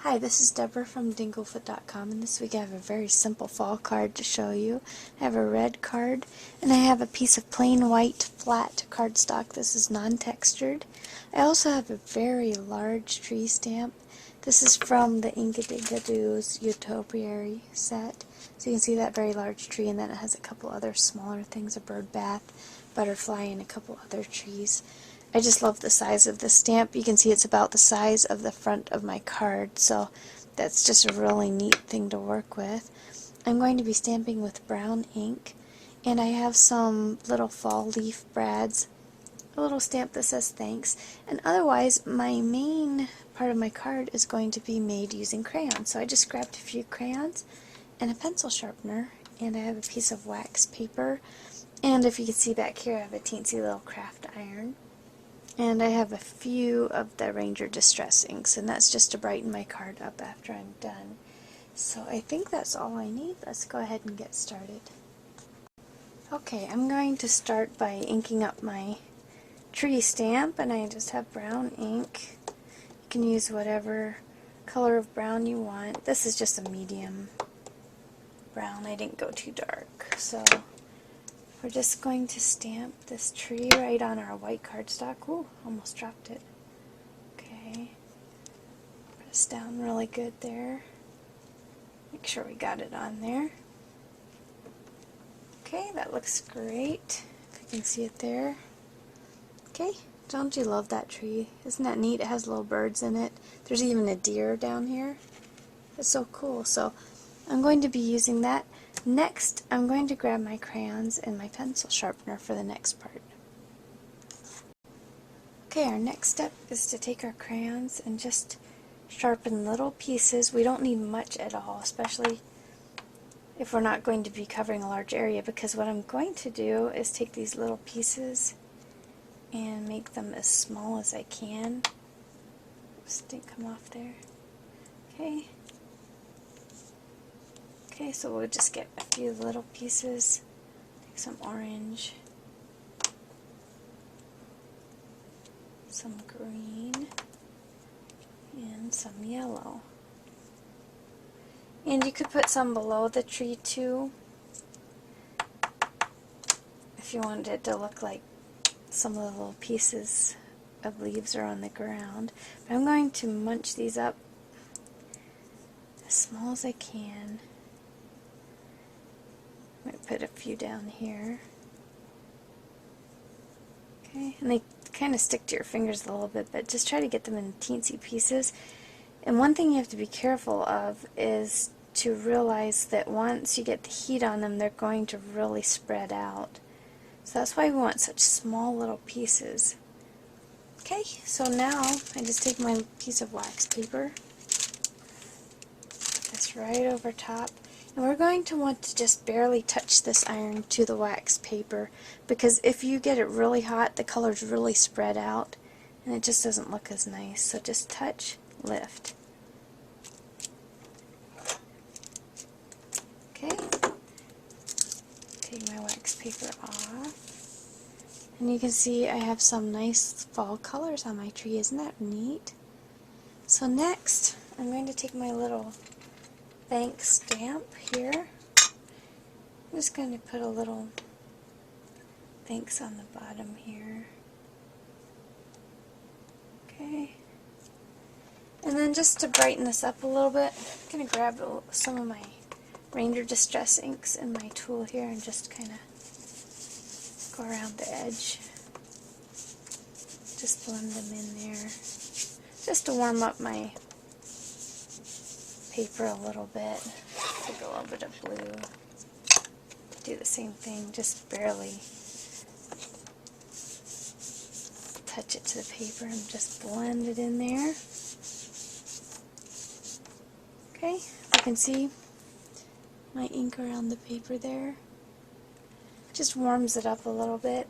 Hi, this is Deborah from Dinglefoot.com, and this week I have a very simple fall card to show you. I have a red card, and I have a piece of plain white flat cardstock. This is non-textured. I also have a very large tree stamp. This is from the Inkadinkadoo's Utopiary set. So you can see that very large tree, and then it has a couple other smaller things, a bird bath, butterfly, and a couple other trees. I just love the size of the stamp. You can see it's about the size of the front of my card, so that's just a really neat thing to work with. I'm going to be stamping with brown ink, and I have some little fall leaf brads, a little stamp that says thanks, and otherwise my main part of my card is going to be made using crayons. So I just grabbed a few crayons and a pencil sharpener, and I have a piece of wax paper, and if you can see back here I have a teensy little craft iron. And I have a few of the Ranger Distress inks, and that's just to brighten my card up after I'm done. So I think that's all I need. Let's go ahead and get started. Okay, I'm going to start by inking up my tree stamp, and I just have brown ink. You can use whatever color of brown you want. This is just a medium brown. I didn't go too dark. So we're just going to stamp this tree right on our white cardstock. Ooh, almost dropped it. Okay. Press down really good there. Make sure we got it on there. Okay, that looks great. If you can see it there. Okay, don't you love that tree? Isn't that neat? It has little birds in it. There's even a deer down here. It's so cool. So I'm going to be using that. Next, I'm going to grab my crayons and my pencil sharpener for the next part. Okay, our next step is to take our crayons and just sharpen little pieces. We don't need much at all, especially if we're not going to be covering a large area, because what I'm going to do is take these little pieces and make them as small as I can. Oops, didn't come off there. Okay. Okay, so we'll just get a few little pieces. Take some orange, some green, and some yellow. And you could put some below the tree too, if you wanted it to look like some of the little pieces of leaves are on the ground. But I'm going to munch these up as small as I can. Might put a few down here. Okay, and they kind of stick to your fingers a little bit, but just try to get them in teensy pieces. And one thing you have to be careful of is to realize that once you get the heat on them, they're going to really spread out. So that's why we want such small little pieces. Okay, so now I just take my piece of wax paper, put this right over top, and we're going to want to just barely touch this iron to the wax paper, because if you get it really hot, the colors really spread out and it just doesn't look as nice. So just touch, lift. Okay, take my wax paper off, and you can see I have some nice fall colors on my tree. Isn't that neat? So next, I'm going to take my little thanks stamp here. I'm just going to put a little thanks on the bottom here. Okay. And then just to brighten this up a little bit, I'm going to grab some of my Ranger Distress inks and my tool here and just kind of go around the edge. Just blend them in there. Just to warm up my paper a little bit. Take a little bit of blue. Do the same thing, just barely touch it to the paper and just blend it in there. Okay, you can see my ink around the paper there. Just warms it up a little bit.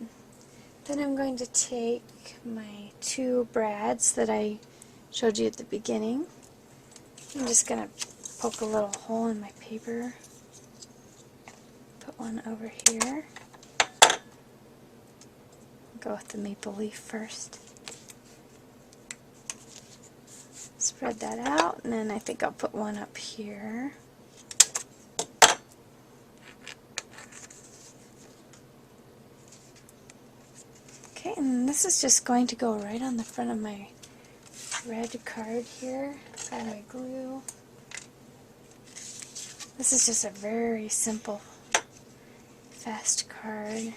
Then I'm going to take my two brads that I showed you at the beginning. I'm just going to poke a little hole in my paper. Put one over here. Go with the maple leaf first. spread that out, and then I think I'll put one up here. Okay, and this is just going to go right on the front of my red card here. Grab my glue. This is just a very simple, fast card.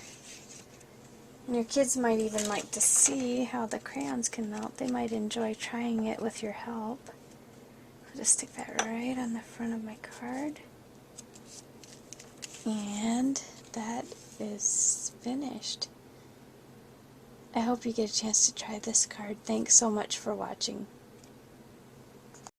And your kids might even like to see how the crayons can melt. They might enjoy trying it with your help. I'll just stick that right on the front of my card. And that is finished. I hope you get a chance to try this card. Thanks so much for watching.